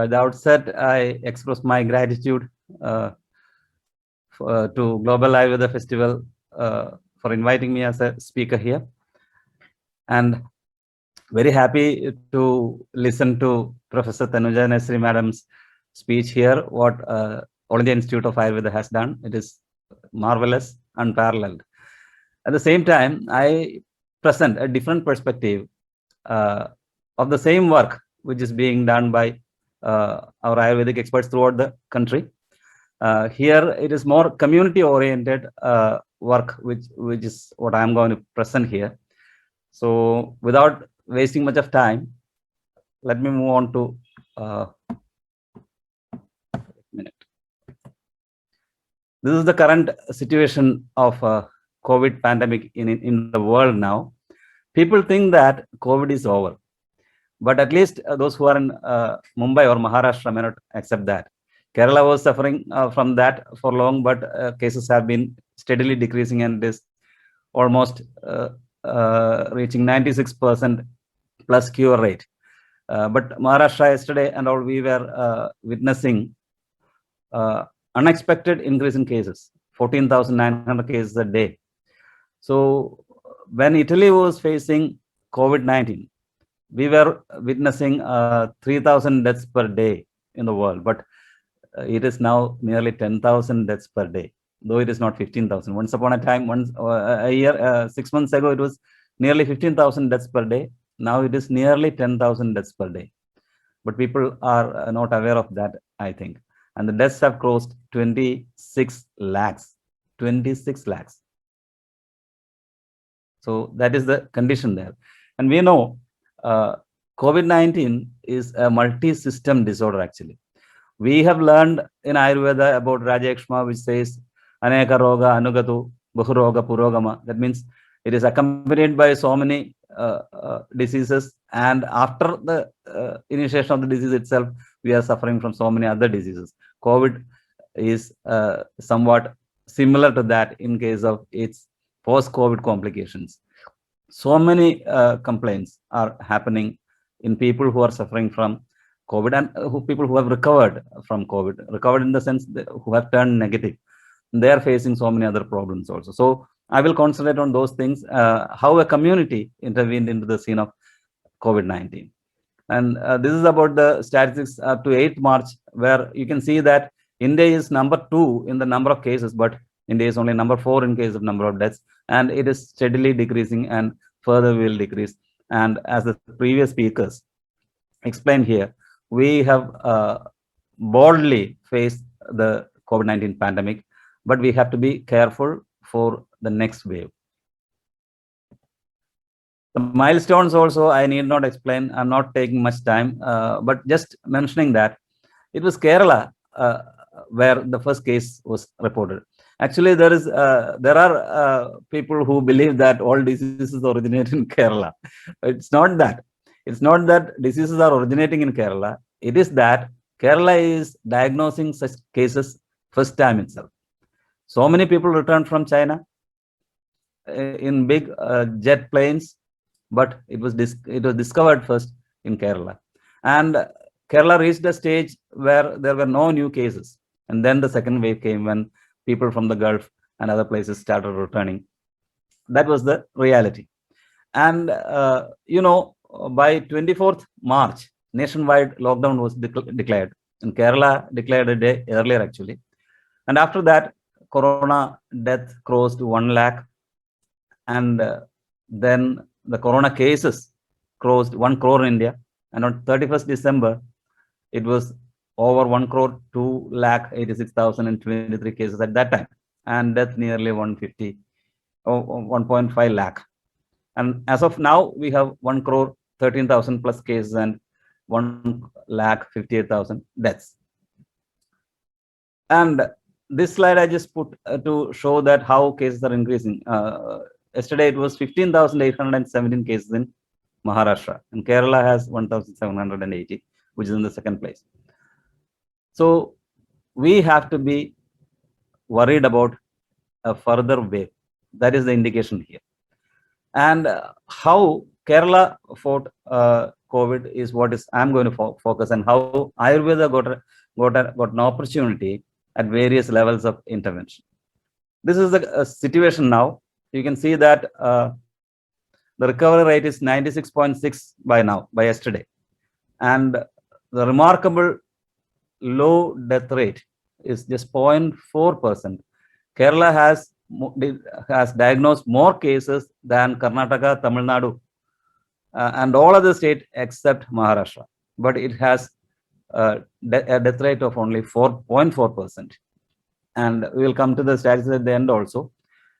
at the outset, I express my gratitude to Global Ayurveda Festival for inviting me as a speaker here. And very happy to listen to Professor Tanuja Nesri Madam's speech here, what All India Institute of Ayurveda has done. It is marvelous, unparalleled. At the same time, I present a different perspective of the same work which is being done by our Ayurvedic experts throughout the country. Here, it is more community-oriented work, which is what I am going to present here. So, without wasting much of time, let me move on to This is the current situation of COVID pandemic in the world now. People think that COVID is over, but at least those who are in Mumbai or Maharashtra may not accept that. Kerala was suffering from that for long, but cases have been steadily decreasing and is almost reaching 96% plus cure rate. But Maharashtra yesterday and all, we were witnessing unexpected increase in cases, 14,900 cases a day. So when Italy was facing COVID-19, we were witnessing 3,000 deaths per day in the world, but it is now nearly 10,000 deaths per day, though it is not 15,000. Once upon a time, a year, 6 months ago, it was nearly 15,000 deaths per day. Now it is nearly 10,000 deaths per day. But people are not aware of that, I think. And the deaths have crossed 26 lakhs. 26 lakhs. So that is the condition there. And we know COVID-19 is a multi-system disorder, actually. We have learned in Ayurveda about Rajakshma, which says, Aneka Roga, Anugatu, Bahuroga, Purogama. That means it is accompanied by so many diseases. And after the initiation of the disease itself, we are suffering from so many other diseases. COVID is somewhat similar to that in case of its post-COVID complications. So many complaints are happening in people who are suffering from COVID and people who have recovered from COVID, recovered in the sense that who have turned negative. They are facing so many other problems also. So I will concentrate on those things, how a community intervened into the scene of COVID-19. And this is about the statistics up to 8th March, where you can see that India is number 2 in the number of cases, but India is only number 4 in case of number of deaths, and it is steadily decreasing and further will decrease. And as the previous speakers explained here, we have boldly faced the COVID-19 pandemic, but we have to be careful for the next wave. The milestones also, I need not explain. I'm not taking much time, but just mentioning that it was Kerala where the first case was reported. Actually, there are people who believe that all diseases originate in Kerala. It's not that. It's not that diseases are originating in Kerala. It is that Kerala is diagnosing such cases first time itself. So many people returned from China in big jet planes, but it was discovered first in Kerala. And Kerala reached a stage where there were no new cases. And then the second wave came when people from the Gulf and other places started returning. That was the reality. And, by 24th March, nationwide lockdown was declared. And Kerala declared a day earlier, actually. And after that, Corona death crossed 1 lakh. And then the Corona cases crossed 1 crore in India. And on 31st December, it was over 1 crore, 2,86,023 cases at that time. And death nearly 1.5 lakh. And as of now, we have 1 crore, 13,000 plus cases and 1,58,000 deaths. And this slide I just put to show that how cases are increasing. Yesterday, it was 15,817 cases in Maharashtra, and Kerala has 1,780, which is in the second place. So we have to be worried about a further wave. That is the indication here. And how Kerala fought COVID is what is I'm going to focus, and how Ayurveda got an opportunity at various levels of intervention. This is the situation now. You can see that the recovery rate is 96.6 by yesterday, and the remarkable low death rate is just 0.4%. Kerala has diagnosed more cases than Karnataka, Tamil Nadu, and all other states except Maharashtra. But it has a death rate of only 4.4%. And we will come to the statistics at the end also.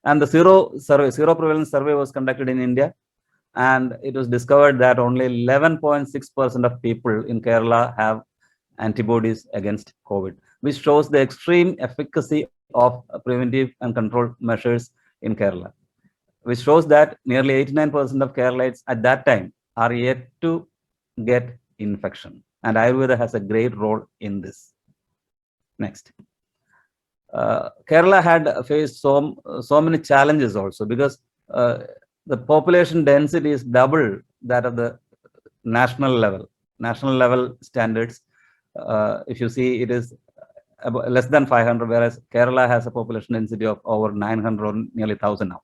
And the zero prevalence survey was conducted in India, and it was discovered that only 11.6% of people in Kerala have antibodies against COVID, which shows the extreme efficacy of preventive and control measures in Kerala, which shows that nearly 89% of Keralites at that time are yet to get infection. And Ayurveda has a great role in this. Next. Kerala had faced so many challenges also, because the population density is double that of the national level standards. If you see, it is less than 500, whereas Kerala has a population density of over 900 or nearly 1,000 now.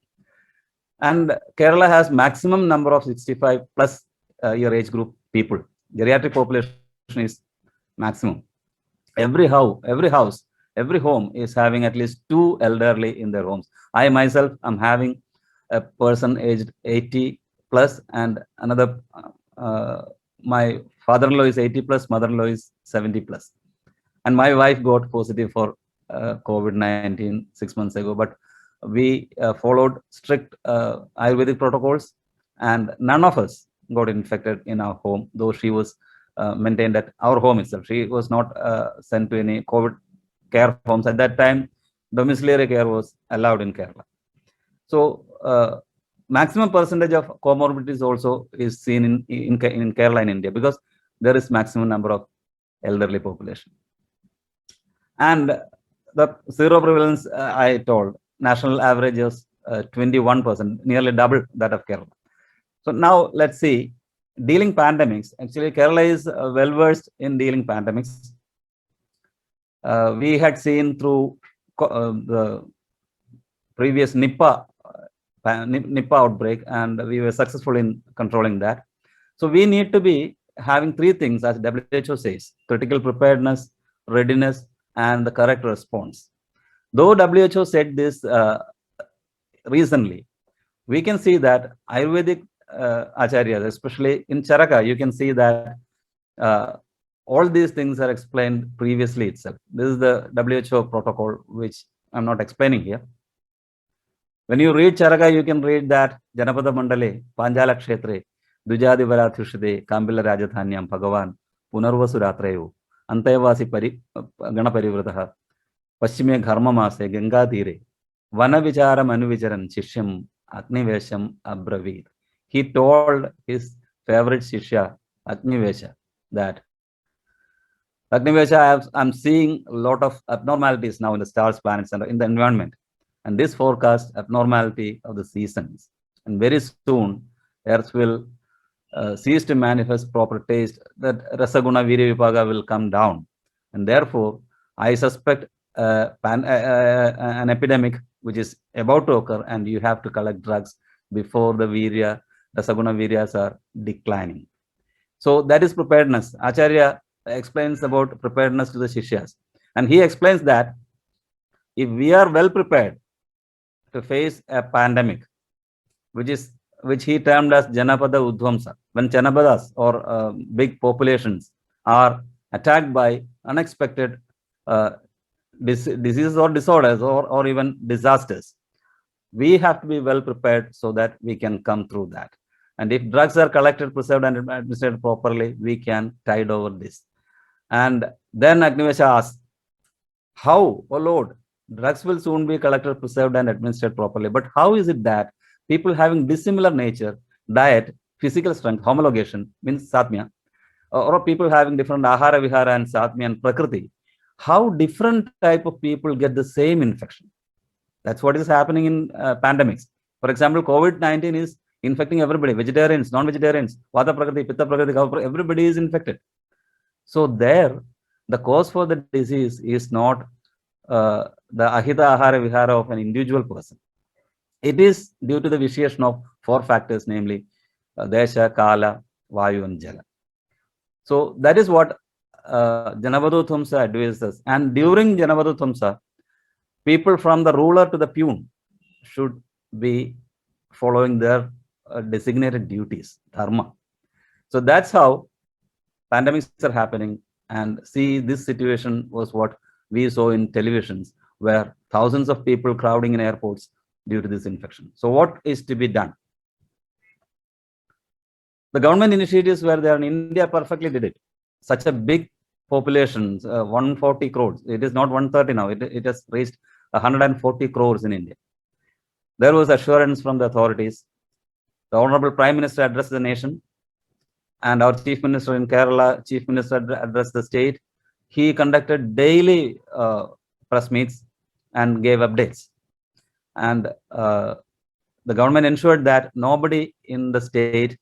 And Kerala has maximum number of 65 plus year age group people. Geriatric population is maximum. Every house, every home is having at least 2 elderly in their homes. I myself am having a person aged 80 plus, and another, my father-in-law is 80 plus, mother-in-law is 70 plus. And my wife got positive for COVID-19 6 months ago, but we followed strict Ayurvedic protocols, and none of us got infected in our home, though she was maintained at our home itself. She was not sent to any COVID care homes. At that time, domiciliary care was allowed in Kerala. So maximum percentage of comorbidities also is seen in Kerala in India, because there is maximum number of elderly population. And the zero prevalence, I told, national average is 21%, nearly double that of Kerala. So now let's see, dealing pandemics. Actually, Kerala is well versed in dealing pandemics. We had seen through the previous Nipah outbreak, and we were successful in controlling that. So we need to be having 3 things, as WHO says: critical preparedness, readiness, and the correct response. Though WHO said this recently, we can see that Ayurvedic acharyas, especially in Charaka, you can see that all these things are explained previously itself. This is the WHO protocol, which I'm not explaining here. When you read Charaka, you can read that Janapada Mandale, Panjala Kshetre, Dujadi Varathushade, Kambila Rajadhanyam, Bhagavan, Punarvasuratrayu, Antayavasi Ganaparivrataha, Pashchime Dharma Mase, Ganga Tire, Vana Vichara Manuvicharan, Shishyam, Agnivesham, Abravir. He told his favorite Shishya, Agnivesha, that Agnivesha, I'm seeing a lot of abnormalities now in the stars, planets, and in the environment. And this forecast abnormality of the seasons. And very soon, Earth will cease to manifest proper taste, that Rasaguna Virya Vipaga will come down. And therefore, I suspect an epidemic which is about to occur, and you have to collect drugs before the Virya, Rasaguna Viryas are declining. So that is preparedness. Acharya explains about preparedness to the Shishyas. And he explains that if we are well prepared to face a pandemic, which he termed as Janapada Udvamsa, when Janapadas or big populations are attacked by unexpected diseases or disorders or even disasters, we have to be well prepared so that we can come through that. And if drugs are collected, preserved, and administered properly, we can tide over this. And then Agnivesha asks, how, oh Lord, drugs will soon be collected, preserved, and administered properly. But how is it that people having dissimilar nature, diet, physical strength, homologation, means Satmya, or people having different Ahara, Vihara, and Satmya and Prakriti, how different type of people get the same infection? That's what is happening in pandemics. For example, COVID-19 is infecting everybody, vegetarians, non-vegetarians, Vata Prakriti, Pitta Prakriti, Kapha Prakriti, everybody is infected. So there, the cause for the disease is not the Ahita Ahara Vihara of an individual person. It is due to the vitiation of 4 factors, namely Desha, Kala, Vayu, and Jala. So that is what Janavadu Thumsa advises. And during Janavadu Thumsa, people from the ruler to the peon should be following their designated duties, dharma. So that's how pandemics are happening. And see, this situation was what we saw in televisions, where thousands of people crowding in airports due to this infection. So what is to be done? The government initiatives were there in India perfectly did it. Such a big population, 140 crores. It is not 130 now. It has reached 140 crores in India. There was assurance from the authorities. The Honorable Prime Minister addressed the nation, and our Chief Minister in Kerala, Chief Minister addressed the state. He conducted daily press meets and gave updates. And the government ensured that nobody in the state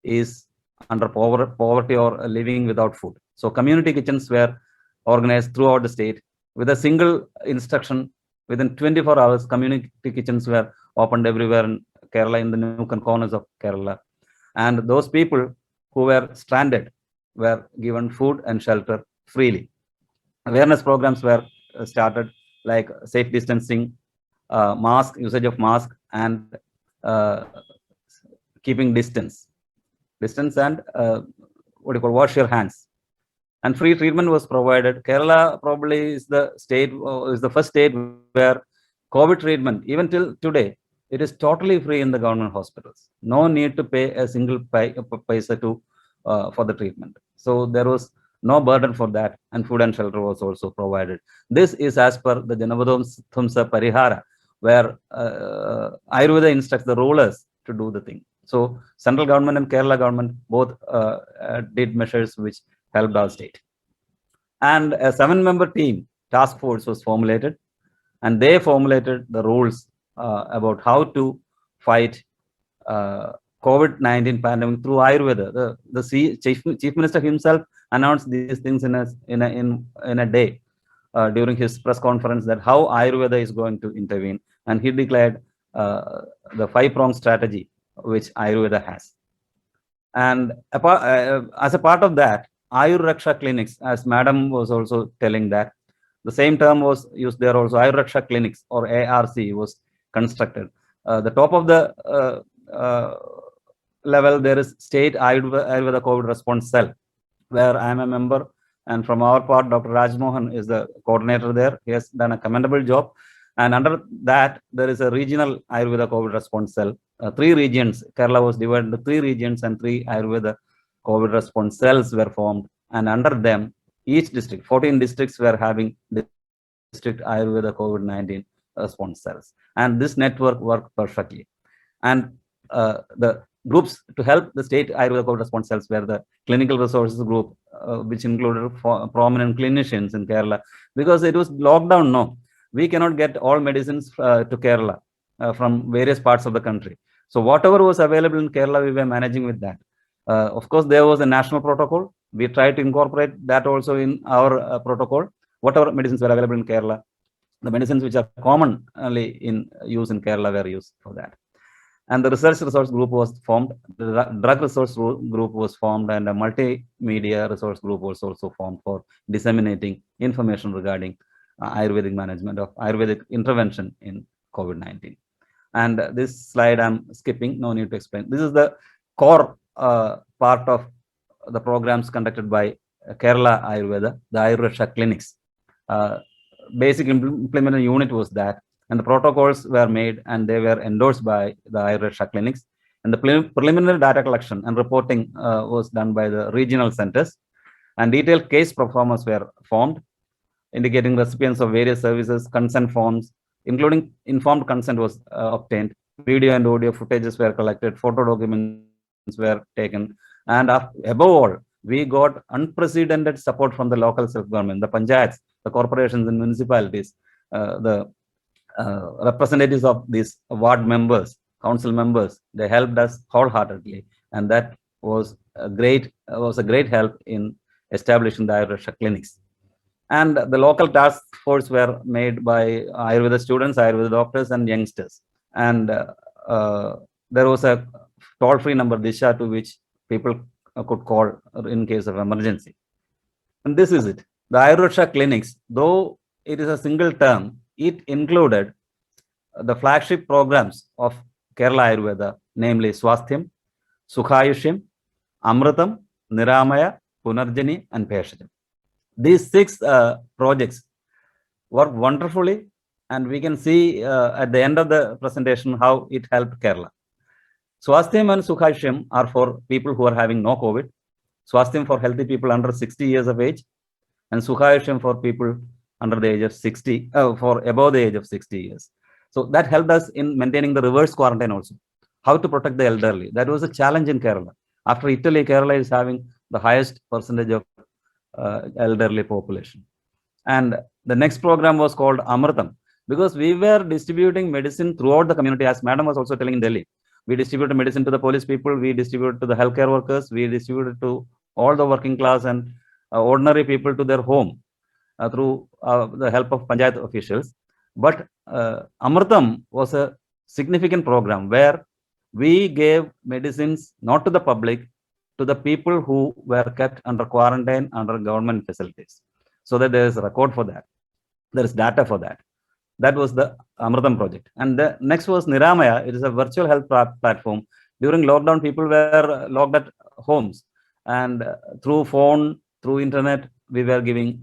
is under poverty or living without food. So community kitchens were organized throughout the state with a single instruction. Within 24 hours, community kitchens were opened everywhere in Kerala, in the nook and corners of Kerala. And those people who were stranded were given food and shelter freely. Awareness programs were started, like safe distancing, mask, usage of mask, and keeping distance and what do you call, wash your hands. And free treatment was provided. Kerala probably is the state, is the first state where COVID treatment, even till today, it is totally free in the government hospitals. No need to pay a single paisa to for the treatment. So there was no burden for that, and food and shelter was also provided. This is as per the Janavadu Thumsa Parihara, where Ayurveda instructs the rulers to do the thing. So central government and Kerala government both did measures which helped our state. And a 7-member team task force was formulated, and they formulated the rules about how to fight COVID-19 pandemic through Ayurveda. The Chief Minister himself announced these things in a day during his press conference, that how Ayurveda is going to intervene, and he declared the 5-pronged strategy which Ayurveda has. And as a part of that, Ayur Raksha clinics, as Madam was also telling, that the same term was used there also. Ayur Raksha clinics, or ARC, was constructed. The top of the level, there is State Ayurveda COVID Response Cell, where I am a member, and from our part, Dr. Rajmohan is the coordinator there. He has done a commendable job. And under that, there is a regional Ayurveda COVID Response Cell. 3 regions, Kerala was divided into 3 regions, and 3 Ayurveda COVID Response Cells were formed. And under them, each district, 14 districts were having district Ayurveda COVID-19 response cells. And this network worked perfectly. And the groups to help the state Ayurveda COVID response cells were the clinical resources group, which included prominent clinicians in Kerala, because it was lockdown. No, we cannot get all medicines to Kerala from various parts of the country. So whatever was available in Kerala, we were managing with that. Of course, there was a national protocol. We tried to incorporate that also in our protocol. Whatever medicines were available in Kerala, the medicines which are commonly in use in Kerala were used for that. And the research resource group was formed, the drug resource group was formed, and a multimedia resource group was also formed for disseminating information regarding Ayurvedic management of Ayurvedic intervention in COVID-19. And this slide I'm skipping, no need to explain. This is the core part of the programs conducted by Kerala Ayurveda, the Ayurveda clinics. Basic implementing unit was that, and the protocols were made and they were endorsed by the Ayurveda clinics. And the preliminary data collection and reporting was done by the regional centers, and detailed case performers were formed, indicating recipients of various services. Consent forms, including informed consent, was obtained. Video and audio footages were collected, photo documents were taken, and above all, we got unprecedented support from the local self-government, the panchayats, the corporations and municipalities, the representatives of these ward members, council members, they helped us wholeheartedly, and that was a great help in establishing the Ayurveda clinics. And the local task force were made by Ayurveda students, Ayurveda doctors, and youngsters. And there was a toll-free number, Disha, to which people could call in case of emergency. And this is it. The Ayurveda clinics, though it is a single term, it included the flagship programs of Kerala Ayurveda, namely Swasthyam, Sukhayushim, Amritam, Niramaya, Punarjani, and Bheshajam. These 6 projects work wonderfully, and we can see at the end of the presentation how it helped Kerala. Swasthyam and Sukhayushim are for people who are having no COVID, Swasthyam for healthy people under 60 years of age, and Sukhayushim for people under the age of 60, for above the age of 60 years. So that helped us in maintaining the reverse quarantine also. How to protect the elderly. That was a challenge in Kerala. After Italy, Kerala is having the highest percentage of elderly population. And the next program was called Amritam, because we were distributing medicine throughout the community, as Madam was also telling in Delhi. We distributed medicine to the police people, we distributed to the healthcare workers, we distributed to all the working class and ordinary people to their home through the help of Panchayat officials. But Amritam was a significant program where we gave medicines not to the public, to the people who were kept under quarantine under government facilities, so that there is a record for that. There is data for that. That was the Amritam project. And the next was Niramaya. It is a virtual health platform. During lockdown, people were locked at homes, and through phone, through internet, we were giving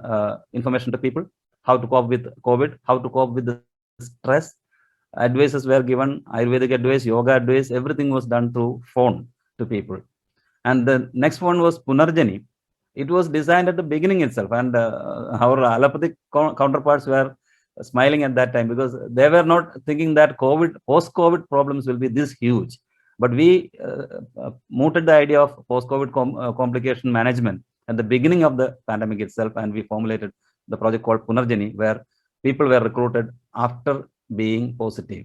information to people, how to cope with COVID, how to cope with the stress. Advices were given, Ayurvedic advice, yoga advice, everything was done through phone to people. And the next one was Punarjani. It was designed at the beginning itself, and our allopathic counterparts were smiling at that time, because they were not thinking that post-COVID problems will be this huge. But we mooted the idea of post-COVID complication management at the beginning of the pandemic itself, and we formulated the project called Punarjani, where people were recruited after being positive.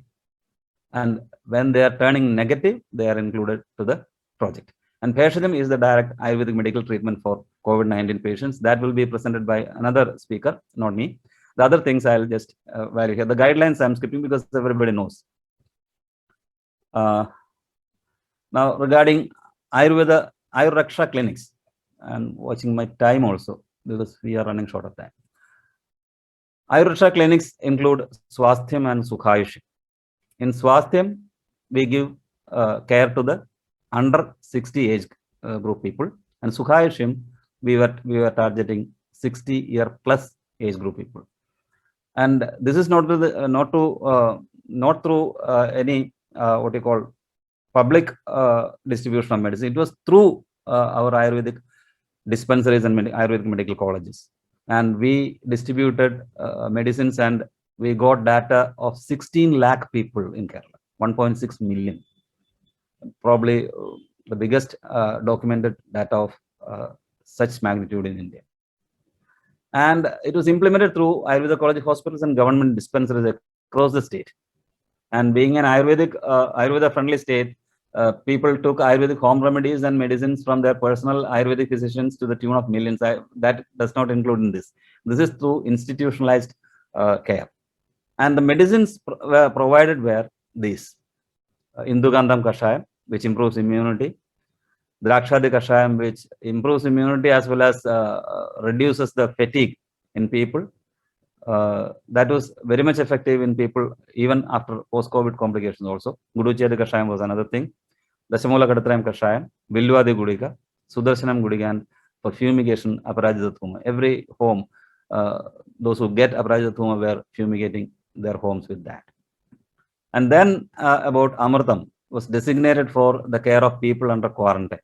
And when they are turning negative, they are included to the project. And Bheshajam is the direct Ayurvedic medical treatment for COVID-19 patients. That will be presented by another speaker, not me. The other things I'll just vary here. The guidelines I'm skipping because everybody knows. Now, regarding Ayurveda, Ayurraksha clinics, I'm watching my time also because we are running short of time. Ayurraksha clinics include Swasthyam and Sukhayushim. In Swasthyam, we give care to the under 60 age group people, and Sukhayushim, we were targeting 60-year plus age group people. And this is not through any what you call public distribution of medicine. It was through our Ayurvedic dispensaries and Ayurvedic medical colleges, and we distributed medicines, and we got data of 16 lakh people in Kerala, 1.6 million. Probably the biggest documented data of such magnitude in India. And it was implemented through Ayurveda college hospitals and government dispensaries across the state. And being an Ayurveda friendly state, people took Ayurvedic home remedies and medicines from their personal Ayurvedic physicians to the tune of millions. That does not include in this. This is through institutionalized care. And the medicines provided were these: Indugandham Kashayam, which improves immunity; Drakshadi Kashayam, which improves immunity as well as reduces the fatigue in people. That was very much effective in people even after post-COVID complications also. Guduchedi Kashayam was another thing. Dashamula Kadatrayam Kashayam, Vilvadi Gudika, Sudarshanam Gudika, and for fumigation, Aparajita Thuma. Every home, those who get Aparajita Thuma were fumigating their homes with that. And then about Amritam was designated for the care of people under quarantine.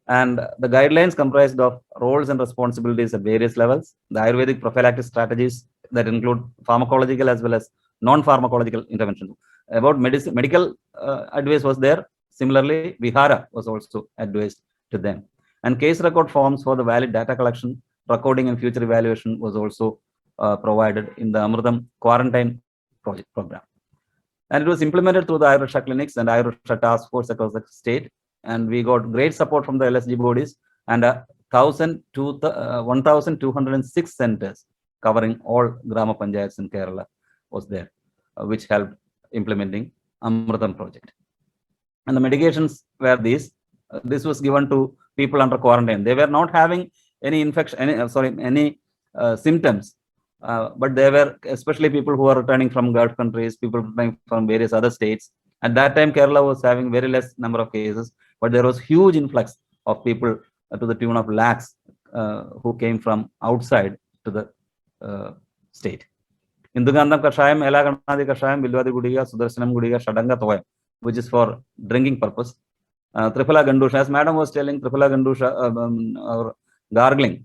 And the guidelines comprised of roles and responsibilities at various levels, the Ayurvedic prophylactic strategies that include pharmacological as well as non-pharmacological intervention. About medical advice was there. Similarly, Vihara was also advised to them. And case record forms for the valid data collection, recording and future evaluation was also provided in the Amritam quarantine project program. And it was implemented through the Ayurveda clinics and Ayurveda task force across the state. And we got great support from the LSG bodies, and 1,206 centers covering all Grama Panchayats in Kerala was there, which helped implementing Amritam project. And the medications were these. This was given to people under quarantine. They were not having any infection, any symptoms, but they were especially people who are returning from Gulf countries, people returning from various other states. At that time, Kerala was having very less number of cases, but there was huge influx of people to the tune of lakhs who came from outside to the state. Indugandham Kashayam, Elaganadi Kashayam, Bilwadi Gudiga, Sudarshanam Gudiga, Shadanga Toyam, which is for drinking purpose. Triphala Gandusha, as Madam was telling, Triphala Gandusha or gargling,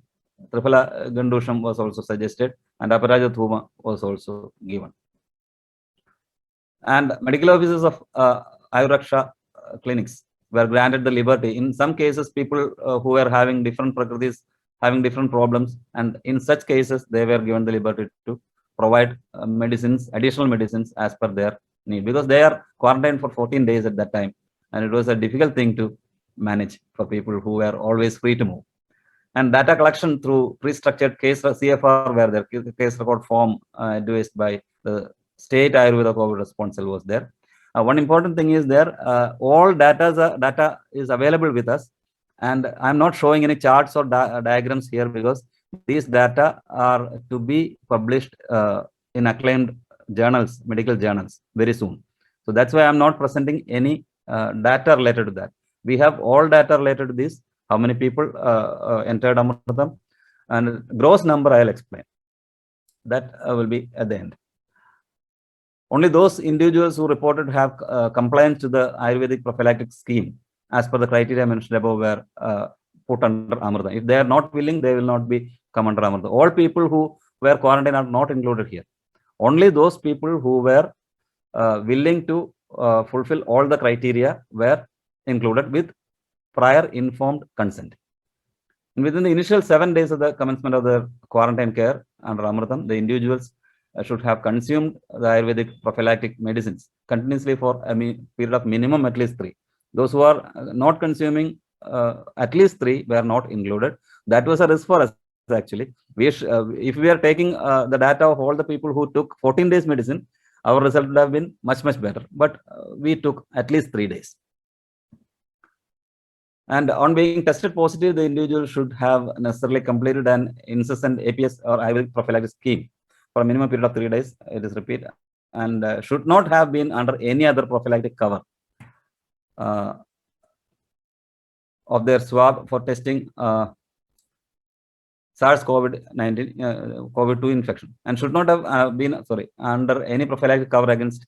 Triphala Gandusham was also suggested, and Aparaja Thuma was also given. And medical officers of Ayurveda clinics were granted the liberty. In some cases, people who were having different prakritis, having different problems, and in such cases, they were given the liberty to provide medicines, additional medicines as per their need, because they are quarantined for 14 days at that time, and it was a difficult thing to manage for people who were always free to move. And data collection through pre-structured case CFR, where their case record form advised by the state Ayurveda COVID response cell was there. One important thing is there, all data is available with us, and I'm not showing any charts or diagrams here because these data are to be published in acclaimed journals, medical journals, very soon. So that's why I'm not presenting any data related to that. We have all data related to this, how many people entered Amritam, and gross number I'll explain. That will be at the end. Only those individuals who reported have compliance to the Ayurvedic prophylactic scheme as per the criteria mentioned above were put under Amritam. If they are not willing, they will not be come under Amritam. All people who were quarantined are not included here. Only those people who were willing to fulfill all the criteria were included with prior informed consent. And within the initial 7 days of the commencement of the quarantine care under Amritam, the individuals should have consumed the Ayurvedic prophylactic medicines continuously for a period of minimum at least 3. Those who are not consuming at least 3 were not included. That was a risk for us actually. If we are taking the data of all the people who took 14 days medicine, our result would have been much better. But we took at least 3 days. And on being tested positive, the individual should have necessarily completed an incessant APS or Ayurvedic prophylactic scheme for a minimum period of 3 days. It is repeated, and should not have been under any other prophylactic cover of their swab for testing SARS-CoV-19, COVID-2 infection, and should not have been under any prophylactic cover against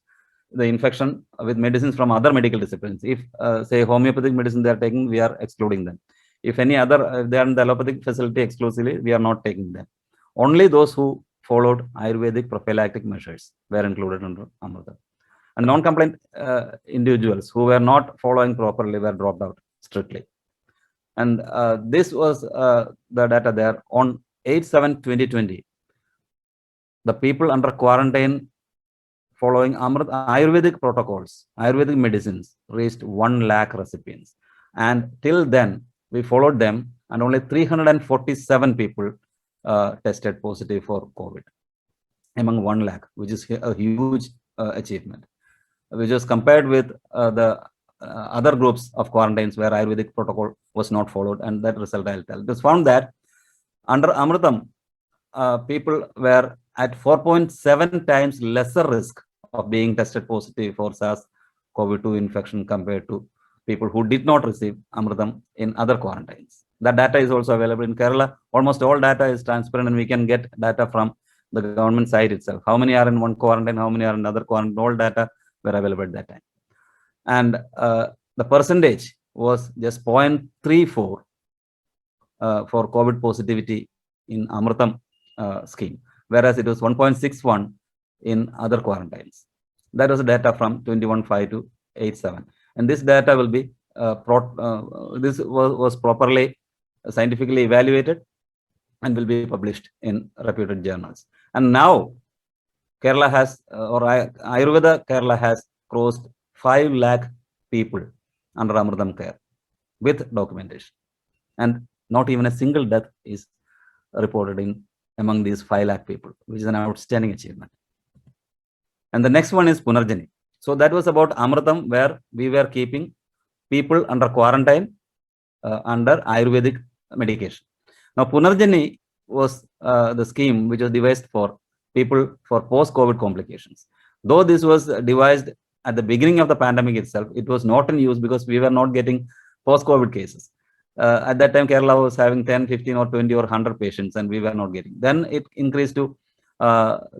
the infection with medicines from other medical disciplines. If say homeopathic medicine they are taking, we are excluding them. If any other, they are in the allopathic facility exclusively, we are not taking them. Only those who followed Ayurvedic prophylactic measures were included under Amritam. And non-compliant individuals who were not following properly were dropped out strictly. And this was the data there on 8/7/2020. The people under quarantine following Ayurvedic protocols, Ayurvedic medicines, reached 1 lakh recipients. And till then, we followed them, and only 347 people tested positive for COVID among 1 lakh, which is a huge achievement, which was compared with the other groups of quarantines where Ayurvedic protocol was not followed. And that result I'll tell. It was found that under Amritam, people were at 4.7 times lesser risk of being tested positive for SARS-CoV-2 infection compared to people who did not receive Amritam in other quarantines. That data is also available in Kerala. Almost all data is transparent, and we can get data from the government site itself. How many are in one quarantine, how many are in another quarantine, all data were available at that time. And the percentage was just 0.34 for COVID positivity in Amritam scheme, whereas it was 1.61 in other quarantines. That was the data from 21/5 to 8/7. And this data will be, this was properly scientifically evaluated and will be published in reputed journals. And now Kerala has, Ayurveda Kerala has crossed 5 lakh people under Amritam Care with documentation. And not even a single death is reported in among these 5 lakh people, which is an outstanding achievement. And the next one is Punarjani. So that was about Amritam, where we were keeping people under quarantine under Ayurvedic medication. Now, Punarjani was the scheme which was devised for people for post-COVID complications. Though this was devised at the beginning of the pandemic itself, it was not in use because we were not getting post-COVID cases. At that time, Kerala was having 10, 15 or 20 or 100 patients and we were not getting. Then it increased to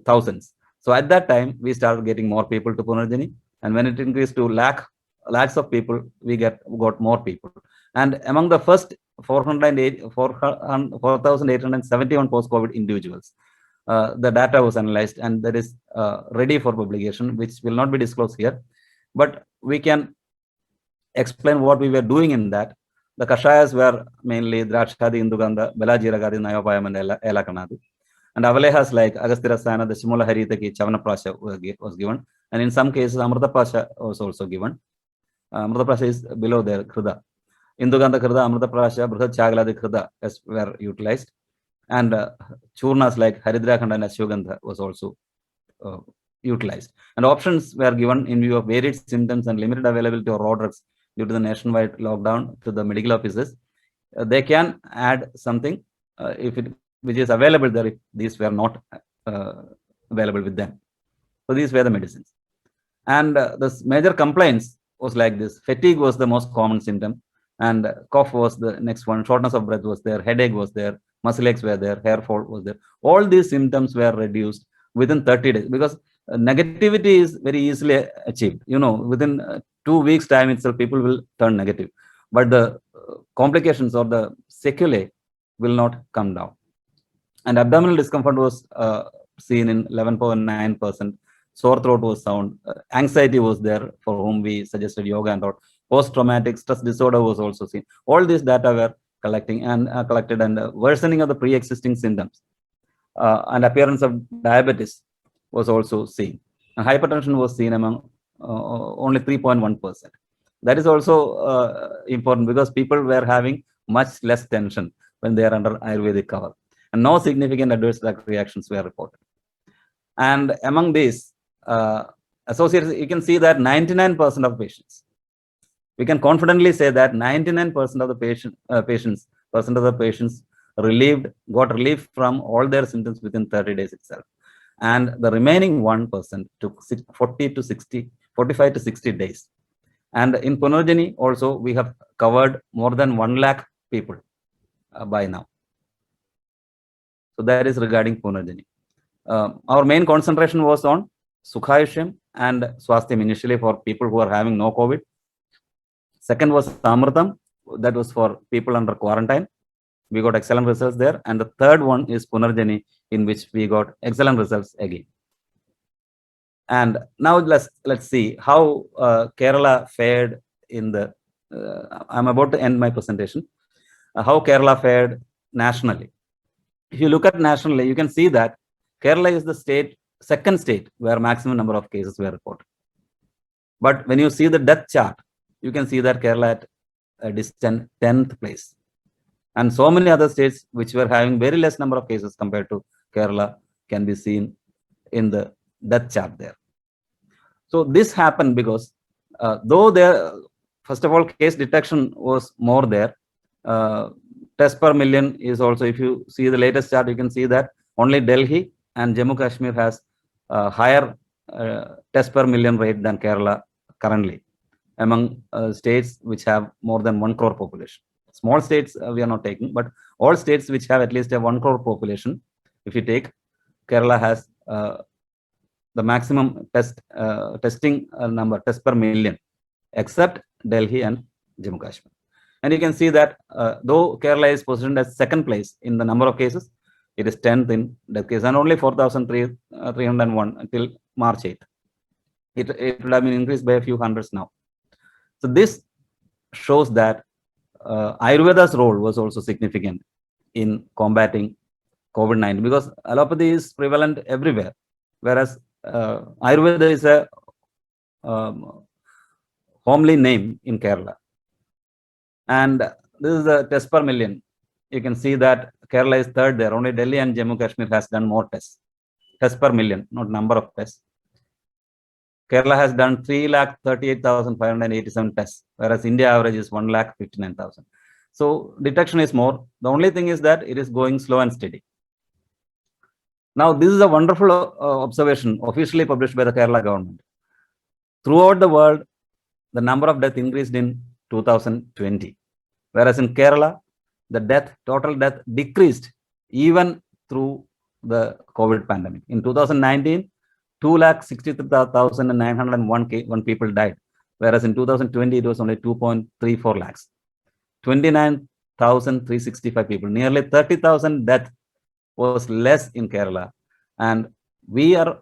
thousands. So at that time, we started getting more people to Punarjani. And when it increased to lakhs of people, we got more people. And among the first 4,871 post-COVID individuals, the data was analyzed and that is ready for publication, which will not be disclosed here. But we can explain what we were doing in that. The Kashayas were mainly Drakshadi, Indugandha, Belajiragadi, Nayopayam, and Elakanadu. And Avalehas like Agastira the Shimula Haritaki, Chavana Prasha was given. And in some cases, Amrita Prasha was also given. Amrita Prasha is below there, Kruda. Indugandha Kruda, Amrita Prasha, Brahad Chagladi Kruda were utilized. And Churnas like Haridrakanda and Ashwagandha was also utilized. And options were given in view of varied symptoms and limited availability of raw drugs due to the nationwide lockdown to the medical offices. They can add something which is available there if these were not available with them. So these were the medicines. And the major complaints was like this. Fatigue was the most common symptom. And cough was the next one. Shortness of breath was there. Headache was there. Muscle aches were there. Hair fall was there. All these symptoms were reduced within 30 days because negativity is very easily achieved. You know, within 2 weeks time itself, people will turn negative. But the complications or the sequelae will not come down. And abdominal discomfort was seen in 11.9%. Sore throat was found. Anxiety was there, for whom we suggested yoga and all. Post-traumatic stress disorder was also seen. All these data were collected and worsening of the pre-existing symptoms and appearance of diabetes was also seen. And hypertension was seen among only 3.1%. That is also important because people were having much less tension when they are under Ayurvedic cover. And no significant adverse drug reactions were reported. And among these associates, you can see that 99% of patients, we can confidently say that 99% of the patients got relief from all their symptoms within 30 days itself. And the remaining 1% took 45 to 60 days. And in Punarjani also, we have covered more than 1 lakh people by now. So that is regarding Punarjani. Our main concentration was on Sukhayusham and Swastham initially for people who are having no COVID. Second was Amritam, that was for people under quarantine. We got excellent results there. And the third one is Punarjani, in which we got excellent results again. And now let's see how Kerala fared in the, I'm about to end my presentation, how Kerala fared nationally. If you look at nationally, you can see that Kerala is the second state where maximum number of cases were reported. But when you see the death chart, you can see that Kerala at a distant 10th place. And so many other states which were having very less number of cases compared to Kerala can be seen in the death chart there. So this happened because though there, first of all, case detection was more there, test per million is also, if you see the latest chart, you can see that only Delhi and Jammu Kashmir has higher test per million rate than Kerala currently among states which have more than 1 crore population. Small states we are not taking, but all states which have at least a 1 crore population, if you take, Kerala has the maximum testing number, test per million, except Delhi and Jammu Kashmir. And you can see that though Kerala is positioned as second place in the number of cases, it is 10th in death case, and only 4,301 until March 8th. It would have been increased by a few hundreds now. So this shows that Ayurveda's role was also significant in combating COVID-19 because allopathy is prevalent everywhere, whereas Ayurveda is a homely name in Kerala. And this is the test per million. You can see that Kerala is third there. Only Delhi and Jammu Kashmir has done more tests. Tests per million, not number of tests. Kerala has done 3,38,587 tests, whereas India average is 1,59,000. So detection is more. The only thing is that it is going slow and steady. Now, this is a wonderful observation officially published by the Kerala government. Throughout the world, the number of deaths increased in 2020, whereas in Kerala, the total death decreased even through the COVID pandemic. In 2019, 2,63,901 people died, whereas in 2020 it was only 2.34 lakhs. 29,365 people, nearly 30,000 death was less in Kerala, and we are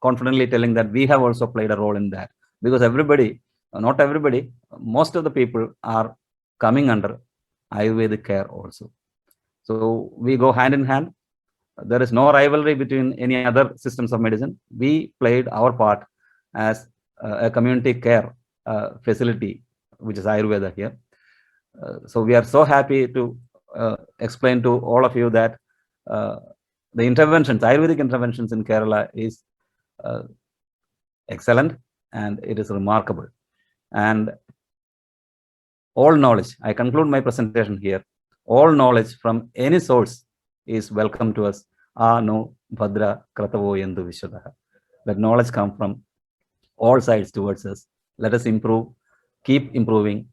confidently telling that we have also played a role in that, because everybody, not everybody, most of the people are coming under Ayurvedic care also. So we go hand in hand. There is no rivalry between any other systems of medicine. We played our part as a community care facility, which is Ayurveda here. So we are so happy to explain to all of you that the interventions, Ayurvedic interventions in Kerala is excellent, and it is remarkable. And all knowledge, I conclude my presentation here, all knowledge from any source is welcome to us. No Bhadra Kratavo Yendu Vishwadaha. That knowledge comes from all sides towards us. Let us improve, keep improving.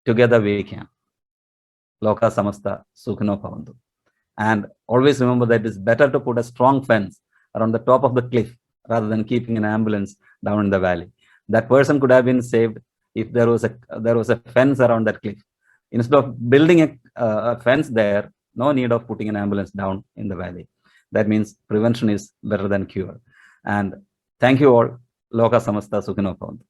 Together we can. Loka Samasta Sukhino Bhavantu. And always remember that it is better to put a strong fence around the top of the cliff rather than keeping an ambulance down in the valley. That person could have been saved if there was a fence around that cliff. Instead of building a fence there, no need of putting an ambulance down in the valley. That means prevention is better than cure. And thank you all. Loka Samasta Sukhino Bhavantu.